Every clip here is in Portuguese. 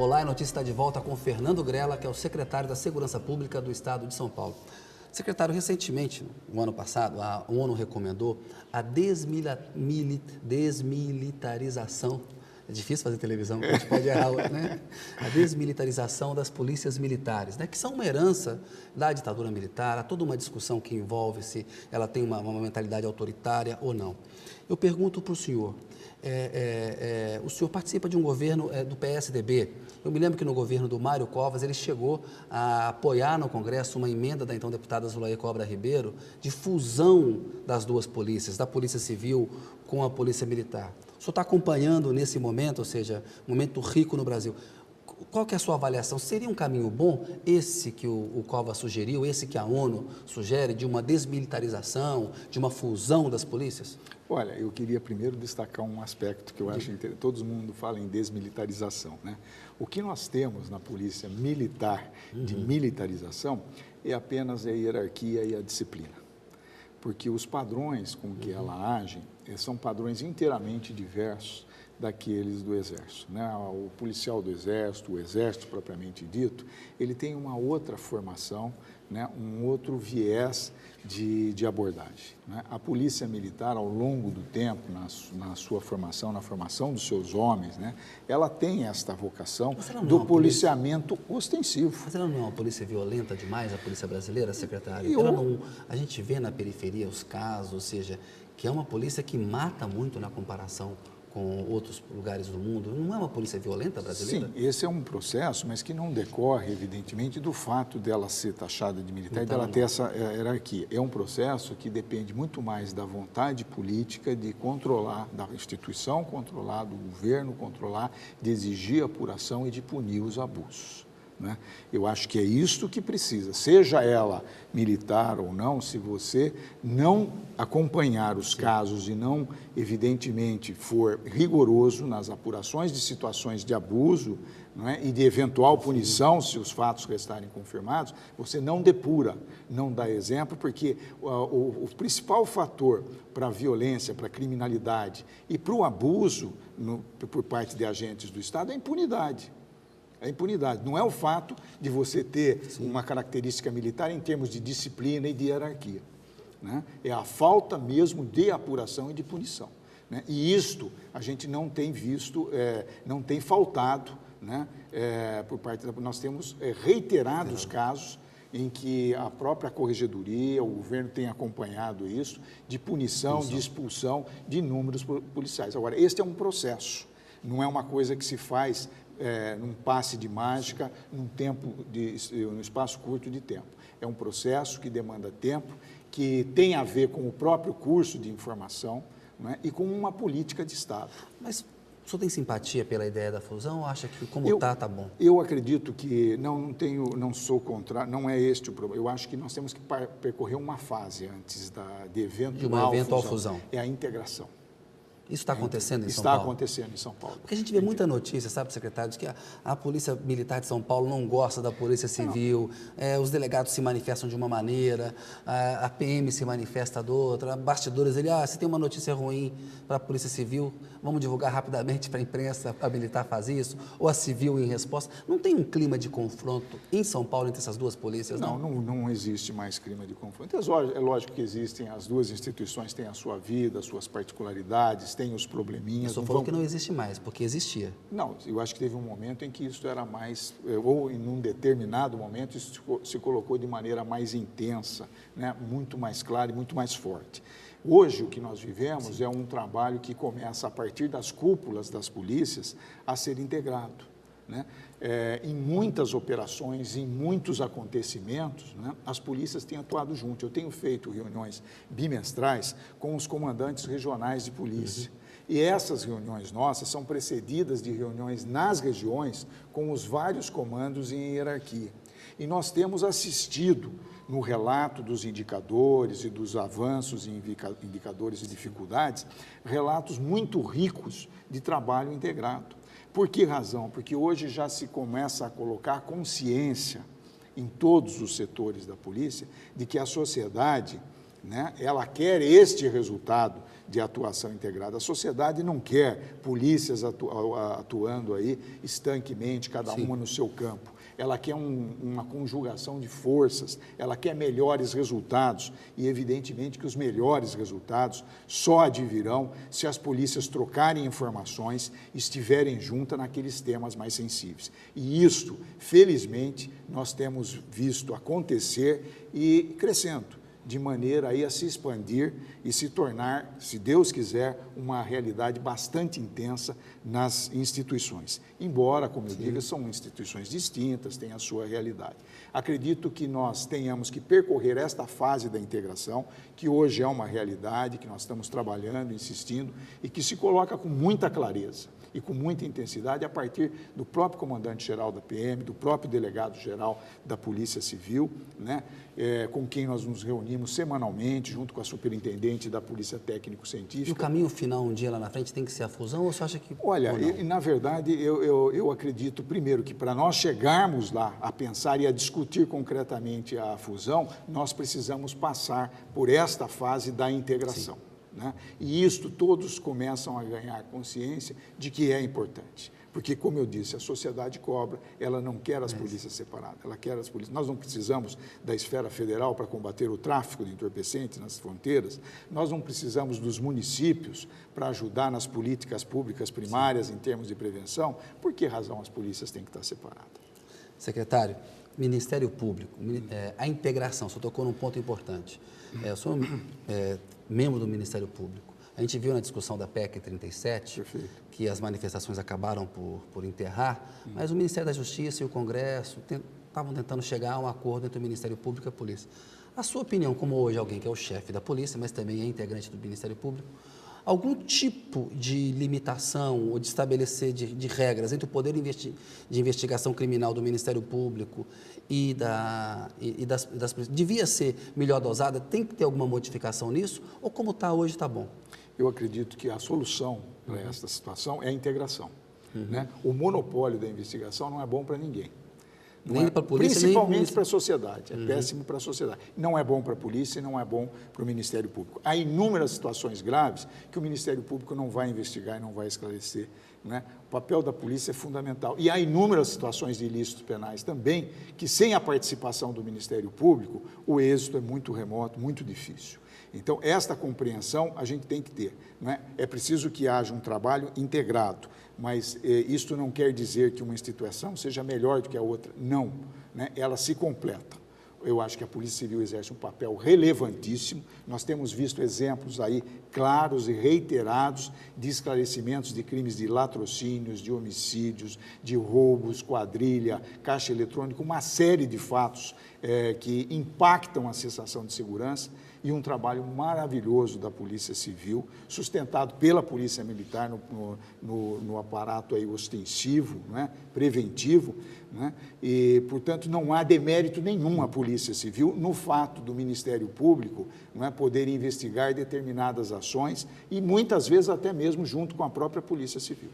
Olá, a notícia está de volta com Fernando Grella, que é o secretário da Segurança Pública do Estado de São Paulo. Secretário, recentemente, no ano passado, a ONU recomendou a desmilitarização. É difícil fazer televisão, porque a gente pode errar, né? A desmilitarização das polícias militares, né? Que são uma herança da ditadura militar, há toda uma discussão que envolve se ela tem uma mentalidade autoritária ou não. Eu pergunto para o senhor, o senhor participa de um governo do PSDB. Eu me lembro que no governo do Mário Covas, ele chegou a apoiar no Congresso uma emenda da então deputada Zulair Cobra Ribeiro de fusão das duas polícias, da Polícia Civil com a Polícia Militar. O senhor está acompanhando nesse momento, ou seja, um momento rico no Brasil. Qual que é a sua avaliação? Seria um caminho bom esse que o Covas sugeriu, esse que a ONU sugere, de uma desmilitarização, de uma fusão das polícias? Olha, eu queria primeiro destacar um aspecto que eu acho interessante. Todo mundo fala em desmilitarização, né? O que nós temos na polícia militar de militarização é apenas a hierarquia e a disciplina. Porque os padrões com que ela age são padrões inteiramente diversos daqueles do Exército, né? O policial do Exército, o Exército propriamente dito, ele tem uma outra formação, né? Um outro viés de abordagem, né? A polícia militar, ao longo do tempo, na sua formação, na formação dos seus homens, né? Ela tem esta vocação do policiamento ostensivo. Mas ela não é uma polícia violenta demais, a polícia brasileira, secretário? A gente vê na periferia os casos, ou seja, que é uma polícia que mata muito na comparação com outros lugares do mundo. Não é uma polícia violenta brasileira? Sim, esse é um processo, mas que não decorre, evidentemente, do fato dela ser taxada de militar e dela ter essa hierarquia. É um processo que depende muito mais da vontade política de controlar, da instituição controlar, do governo controlar, de exigir apuração e de punir os abusos, né? Eu acho que é isto que precisa, seja ela militar ou não, se você não acompanhar os casos e não, evidentemente, for rigoroso nas apurações de situações de abuso, não é? E de eventual punição, se os fatos restarem confirmados, você não depura, não dá exemplo, porque o principal fator para a violência, para a criminalidade e para o abuso por parte de agentes do Estado é a impunidade. A impunidade. Não é o fato de você ter uma característica militar em termos de disciplina e de hierarquia, né? É a falta mesmo de apuração e de punição, né? E isto a gente não tem visto, não tem faltado, né? Por parte nós temos reiterados casos em que a própria corregedoria, o governo tem acompanhado isso, de punição, de expulsão de inúmeros policiais. Agora, este é um processo, não é uma coisa que se faz num passe de mágica, num espaço curto de tempo. É um processo que demanda tempo, que tem a ver com o próprio curso de informação, né, e com uma política de Estado. Mas o senhor tem simpatia pela ideia da fusão ou acha que como está bom? Eu acredito que não sou contra, não é este o problema. Eu acho que nós temos que percorrer uma fase antes de uma eventual fusão. É a integração. Isso está acontecendo em São Paulo? Está acontecendo em São Paulo. Porque a gente vê muita notícia, sabe, secretário, de que a Polícia Militar de São Paulo não gosta da Polícia Civil, os delegados se manifestam de uma maneira, a PM se manifesta de outra, bastidores, se tem uma notícia ruim para a Polícia Civil, vamos divulgar rapidamente para a imprensa, a militar faz isso, ou a civil em resposta. Não tem um clima de confronto em São Paulo entre essas duas polícias, não? Não existe mais clima de confronto. É lógico que existem, as duas instituições têm a sua vida, as suas particularidades, tem os probleminhas. O senhor falou que não existe mais, porque existia. Não, eu acho que teve um momento em que isso era mais, ou em um determinado momento, isso se colocou de maneira mais intensa, né? Muito mais clara e muito mais forte. Hoje, o que nós vivemos é um trabalho que começa a partir das cúpulas das polícias a ser integrado, né? Em muitas operações, em muitos acontecimentos, né, as polícias têm atuado junto. Eu tenho feito reuniões bimestrais com os comandantes regionais de polícia. E essas reuniões nossas são precedidas de reuniões nas regiões com os vários comandos em hierarquia. E nós temos assistido no relato dos indicadores e dos avanços em indicadores e dificuldades, relatos muito ricos de trabalho integrado. Por que razão? Porque hoje já se começa a colocar consciência em todos os setores da polícia de que a sociedade né? Ela quer este resultado de atuação integrada. A sociedade não quer polícias atuando aí estanquemente, cada uma no seu campo. Ela quer uma conjugação de forças, ela quer melhores resultados e, evidentemente, que os melhores resultados só advirão se as polícias trocarem informações e estiverem juntas naqueles temas mais sensíveis. E isto, felizmente, nós temos visto acontecer e crescendo, de maneira aí a se expandir e se tornar, se Deus quiser, uma realidade bastante intensa nas instituições. Embora, como eu digo, são instituições distintas, têm a sua realidade. Acredito que nós tenhamos que percorrer esta fase da integração, que hoje é uma realidade, que nós estamos trabalhando, insistindo, e que se coloca com muita clareza e com muita intensidade a partir do próprio comandante-geral da PM, do próprio delegado-geral da Polícia Civil, né, com quem nós nos reunimos semanalmente, junto com a superintendente da Polícia Técnico-Científica. E o caminho final, um dia lá na frente, tem que ser a fusão, ou você acha que... Olha, na verdade, eu acredito, primeiro, que para nós chegarmos lá a pensar e a discutir concretamente a fusão, nós precisamos passar por esta fase da integração. Né? E isto todos começam a ganhar consciência de que é importante. Porque, como eu disse, a sociedade cobra, ela não quer as polícias separadas, ela quer as polícias. Nós não precisamos da esfera federal para combater o tráfico de entorpecentes nas fronteiras, nós não precisamos dos municípios para ajudar nas políticas públicas primárias em termos de prevenção. Por que razão as polícias têm que estar separadas? Secretário, Ministério Público, a integração, você tocou num ponto importante. Eu sou membro do Ministério Público. A gente viu na discussão da PEC 37 Perfeito. que as manifestações acabaram por enterrar, mas o Ministério da Justiça e o Congresso estavam tentando chegar a um acordo entre o Ministério Público e a Polícia. A sua opinião, como hoje alguém que é o chefe da Polícia, mas também é integrante do Ministério Público, algum tipo de limitação ou de estabelecer de regras entre o poder de investigação criminal do Ministério Público e das devia ser melhor dosada? Tem que ter alguma modificação nisso? Ou como está hoje, está bom? Eu acredito que a solução para esta situação é a integração. Né? O monopólio da investigação não é bom para ninguém. Nem para a polícia, principalmente para a sociedade, é péssimo para a sociedade. Não é bom para a polícia e não é bom para o Ministério Público. Há inúmeras situações graves que o Ministério Público não vai investigar e não vai esclarecer. Né? O papel da polícia é fundamental. E há inúmeras situações de ilícitos penais também, que sem a participação do Ministério Público, o êxito é muito remoto, muito difícil. Então, esta compreensão a gente tem que ter. Não é? É preciso que haja um trabalho integrado, mas isto não quer dizer que uma instituição seja melhor do que a outra. Não, né? Ela se completa. Eu acho que a Polícia Civil exerce um papel relevantíssimo. Nós temos visto exemplos aí claros e reiterados de esclarecimentos de crimes de latrocínios, de homicídios, de roubos, quadrilha, caixa eletrônica, uma série de fatos que impactam a sensação de segurança, e um trabalho maravilhoso da Polícia Civil, sustentado pela Polícia Militar no aparato aí ostensivo, né, preventivo, né, e, portanto, não há demérito nenhum à Polícia Civil no fato do Ministério Público, não é, poder investigar determinadas ações e, muitas vezes, até mesmo junto com a própria Polícia Civil.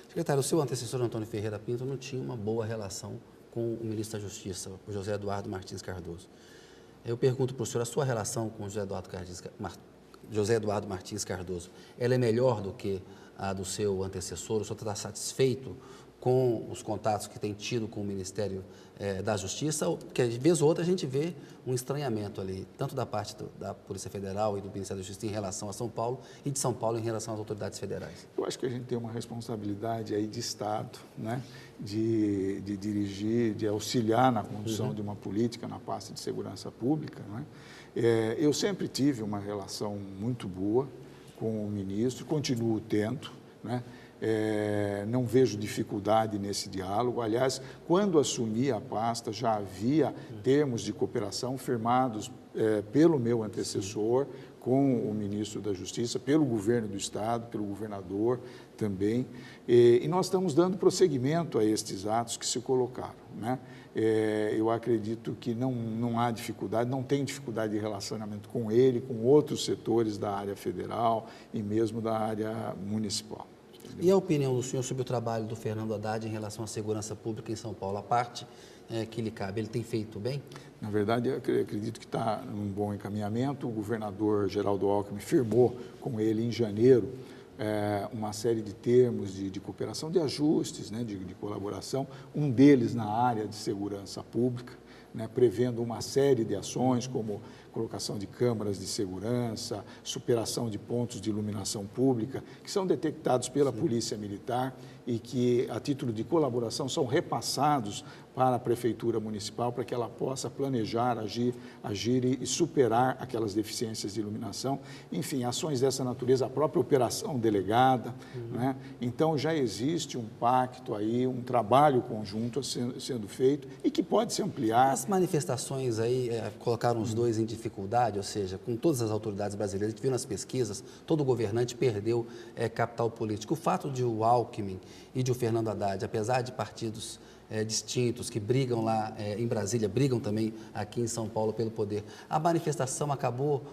Secretário, o seu antecessor, Antônio Ferreira Pinto, não tinha uma boa relação com o ministro da Justiça, o José Eduardo Martins Cardoso. Eu pergunto para o senhor, a sua relação com o José Eduardo Martins Cardoso, ela é melhor do que a do seu antecessor? O senhor está satisfeito com os contatos que tem tido com o Ministério da Justiça? Porque, de vez ou outra, a gente vê um estranhamento ali, tanto da parte da Polícia Federal e do Ministério da Justiça em relação a São Paulo e de São Paulo em relação às autoridades federais. Eu acho que a gente tem uma responsabilidade aí de Estado, né? De dirigir, de auxiliar na condução de uma política na pasta de segurança pública. Né? Eu sempre tive uma relação muito boa com o ministro, continuo tendo, né? Não vejo dificuldade nesse diálogo. Aliás, quando assumi a pasta, já havia termos de cooperação firmados pelo meu antecessor com o ministro da Justiça, pelo governo do Estado, pelo governador também, e nós estamos dando prosseguimento a estes atos que se colocaram. Né? Eu acredito que não há dificuldade, não tem dificuldade de relacionamento com ele, com outros setores da área federal e mesmo da área municipal. E a opinião do senhor sobre o trabalho do Fernando Haddad em relação à segurança pública em São Paulo? A parte que lhe cabe, ele tem feito bem? Na verdade, eu acredito que está num bom encaminhamento. O governador Geraldo Alckmin firmou com ele em janeiro uma série de termos de cooperação, de ajustes, né, de colaboração, um deles na área de segurança pública, né, prevendo uma série de ações como colocação de câmaras de segurança, superação de pontos de iluminação pública, que são detectados pela Polícia Militar e que, a título de colaboração, são repassados para a Prefeitura Municipal para que ela possa planejar, agir e superar aquelas deficiências de iluminação. Enfim, ações dessa natureza, a própria operação delegada, né? Então, já existe um pacto aí, um trabalho conjunto sendo feito e que pode se ampliar. As manifestações aí colocaram os dois em dificuldade, ou seja, com todas as autoridades brasileiras, a gente viu nas pesquisas, todo governante perdeu capital político. O fato de o Alckmin e de o Fernando Haddad, apesar de partidos distintos, que brigam lá em Brasília, brigam também aqui em São Paulo pelo poder, a manifestação acabou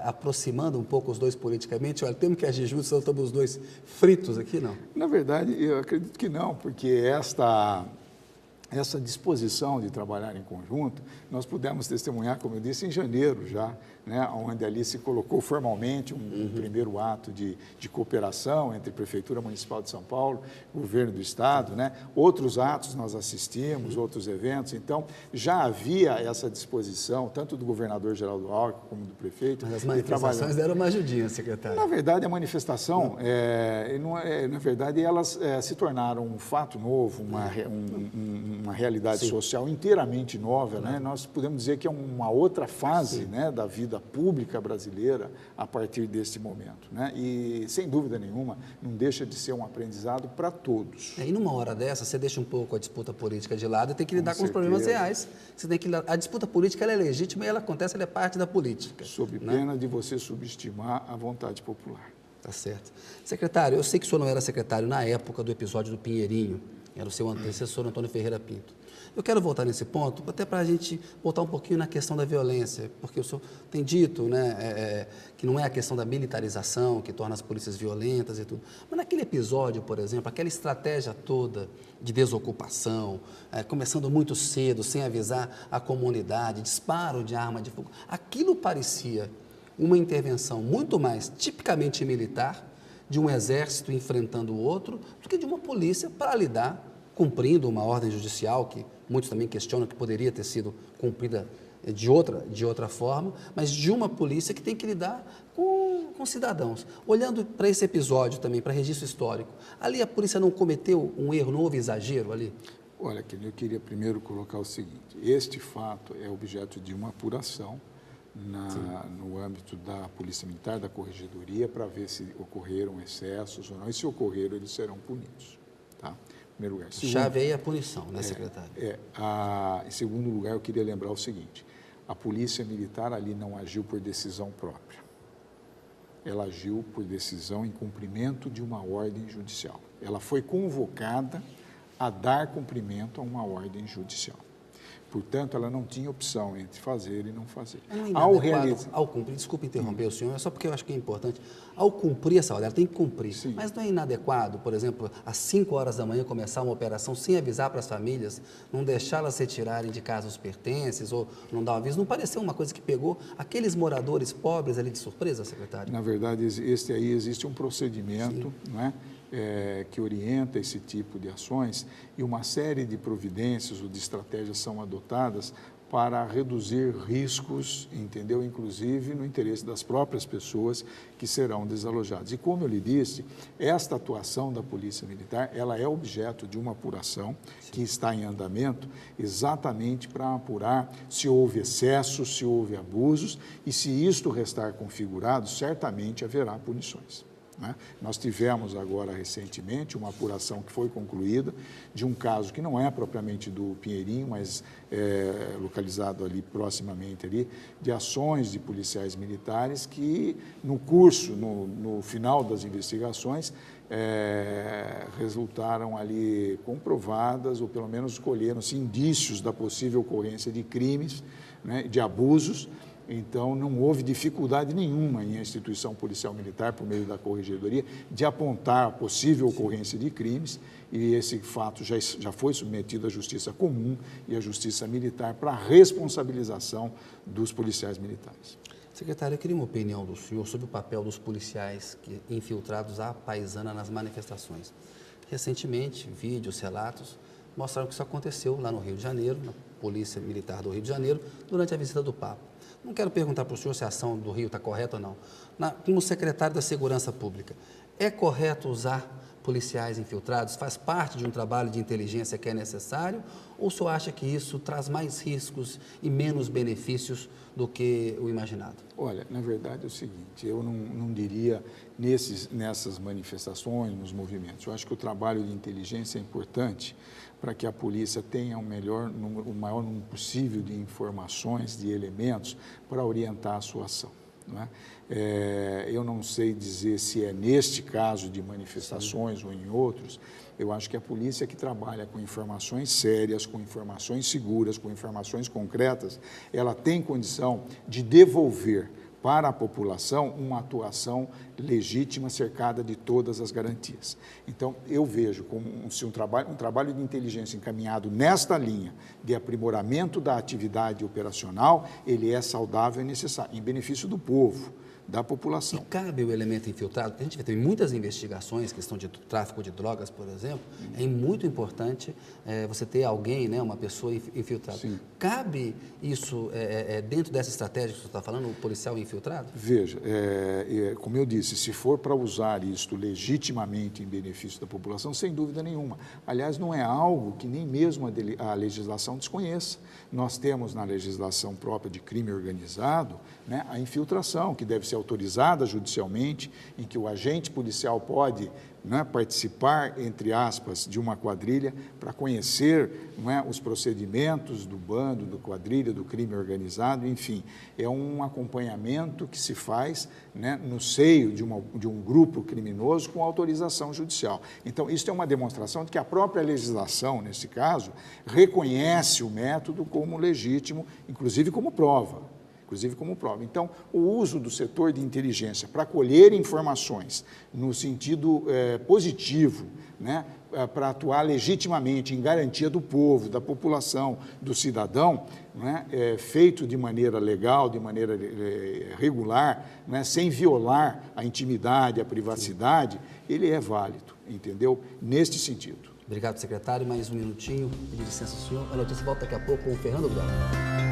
aproximando um pouco os dois politicamente? Olha, temos que agir juntos, senão estamos os dois fritos aqui, não? Na verdade, eu acredito que não, porque essa disposição de trabalhar em conjunto, nós pudemos testemunhar, como eu disse, em janeiro já, né, onde ali se colocou formalmente um primeiro ato de cooperação entre a Prefeitura Municipal de São Paulo, o Governo do Estado, né? Outros atos nós assistimos, outros eventos, então já havia essa disposição, tanto do governador Geraldo Alckmin como do prefeito. Mas as manifestações deram uma ajudinha, secretário. Na verdade, a manifestação, na verdade, elas se tornaram um fato novo, uma realidade social inteiramente nova, né? Nós podemos dizer que é uma outra fase, né, da vida pública brasileira a partir desse momento, né? E, sem dúvida nenhuma, não deixa de ser um aprendizado para todos. E numa hora dessa, você deixa um pouco a disputa política de lado e tem que lidar com os problemas reais. Você tem que a disputa política ela é legítima e ela acontece, ela é parte da política. Sob pena de você subestimar a vontade popular. Tá certo. Secretário, eu sei que o senhor não era secretário na época do episódio do Pinheirinho, era o seu antecessor, Antônio Ferreira Pinto. Eu quero voltar nesse ponto, até para a gente voltar um pouquinho na questão da violência, porque o senhor tem dito, né, que não é a questão da militarização que torna as polícias violentas e tudo, mas naquele episódio, por exemplo, aquela estratégia toda de desocupação, começando muito cedo, sem avisar a comunidade, disparo de arma de fogo, aquilo parecia uma intervenção muito mais tipicamente militar, de um exército enfrentando o outro, do que de uma polícia para lidar, cumprindo uma ordem judicial, que muitos também questionam que poderia ter sido cumprida de outra forma, mas de uma polícia que tem que lidar com cidadãos. Olhando para esse episódio também, para registro histórico, ali a polícia não cometeu um erro, não houve exagero ali? Olha, eu queria primeiro colocar o seguinte, este fato é objeto de uma apuração no âmbito da Polícia Militar, da Corregedoria, para ver se ocorreram excessos ou não, e se ocorreram, eles serão punidos. Tá? Em primeiro lugar. Chave aí a punição, né, secretário? Em segundo lugar, eu queria lembrar o seguinte, a Polícia Militar ali não agiu por decisão própria, ela agiu por decisão em cumprimento de uma ordem judicial. Ela foi convocada a dar cumprimento a uma ordem judicial. Portanto, ela não tinha opção entre fazer e não fazer. Ao cumprir, desculpe interromper o senhor, é só porque eu acho que é importante. Ao cumprir essa ordem, ela tem que cumprir. Sim. Mas não é inadequado, por exemplo, às 5 horas da manhã começar uma operação sem avisar para as famílias, não deixá-las retirarem de casa os pertences ou não dar um aviso? Não pareceu uma coisa que pegou aqueles moradores pobres ali de surpresa, secretário? Na verdade, existe um procedimento, né, que orienta esse tipo de ações e uma série de providências ou de estratégias são adotadas para reduzir riscos, entendeu? Inclusive no interesse das próprias pessoas que serão desalojadas. E como eu lhe disse, esta atuação da Polícia Militar, ela é objeto de uma apuração que está em andamento exatamente para apurar se houve excessos, se houve abusos e se isto restar configurado, certamente haverá punições. Né? Nós tivemos agora recentemente uma apuração que foi concluída de um caso que não é propriamente do Pinheirinho, mas localizado ali proximamente ali, de ações de policiais militares que no curso, no final das investigações, resultaram ali comprovadas ou pelo menos colheram-se indícios da possível ocorrência de crimes, né, de abusos, Então, não houve dificuldade nenhuma em a instituição policial militar, por meio da corregedoria, de apontar a possível ocorrência de crimes, e esse fato já foi submetido à Justiça Comum e à Justiça Militar para a responsabilização dos policiais militares. Secretário, eu queria uma opinião do senhor sobre o papel dos policiais infiltrados à paisana nas manifestações. Recentemente, vídeos, relatos mostraram que isso aconteceu lá no Rio de Janeiro, na Polícia Militar do Rio de Janeiro, durante a visita do Papa. Não quero perguntar para o senhor se a ação do Rio está correta ou não. Como secretário da Segurança Pública, é correto usar policiais infiltrados? Faz parte de um trabalho de inteligência que é necessário? Ou o senhor acha que isso traz mais riscos e menos benefícios do que o imaginado? Olha, na verdade é o seguinte, eu não diria nessas manifestações, nos movimentos. Eu acho que o trabalho de inteligência é importante para que a polícia tenha o maior número possível de informações, de elementos para orientar a sua ação. Não é? Eu não sei dizer se é neste caso de manifestações Sim. ou em outros. Eu acho que a polícia que trabalha com informações sérias, com informações seguras, com informações concretas, ela tem condição de devolver para a população uma atuação legítima, cercada de todas as garantias. Então, eu vejo como se um trabalho de inteligência encaminhado nesta linha de aprimoramento da atividade operacional, ele é saudável e necessário, em benefício do povo, da população. E cabe o elemento infiltrado? A gente tem muitas investigações, questão de tráfico de drogas, por exemplo, é muito importante você ter alguém, né, uma pessoa infiltrada. Sim. Cabe isso dentro dessa estratégia que você está falando, o policial infiltrado? Veja, como eu disse, se for para usar isto legitimamente em benefício da população, sem dúvida nenhuma. Aliás, não é algo que nem mesmo a legislação desconheça. Nós temos na legislação própria de crime organizado, né, a infiltração, que deve ser autorizada judicialmente, em que o agente policial pode, né, participar, entre aspas, de uma quadrilha para conhecer, né, os procedimentos do bando, do quadrilha, do crime organizado, enfim. É um acompanhamento que se faz, né, no seio de um grupo criminoso com autorização judicial. Então, isso é uma demonstração de que a própria legislação, nesse caso, reconhece o método como legítimo, inclusive como prova. Então, o uso do setor de inteligência para colher informações no sentido positivo, né, para atuar legitimamente em garantia do povo, da população, do cidadão, né, feito de maneira legal, de maneira regular, né, sem violar a intimidade, a privacidade, ele é válido, entendeu? Neste sentido. Obrigado, secretário. Mais um minutinho. Pedir licença ao senhor. A notícia volta daqui a pouco com o Fernando Blanco.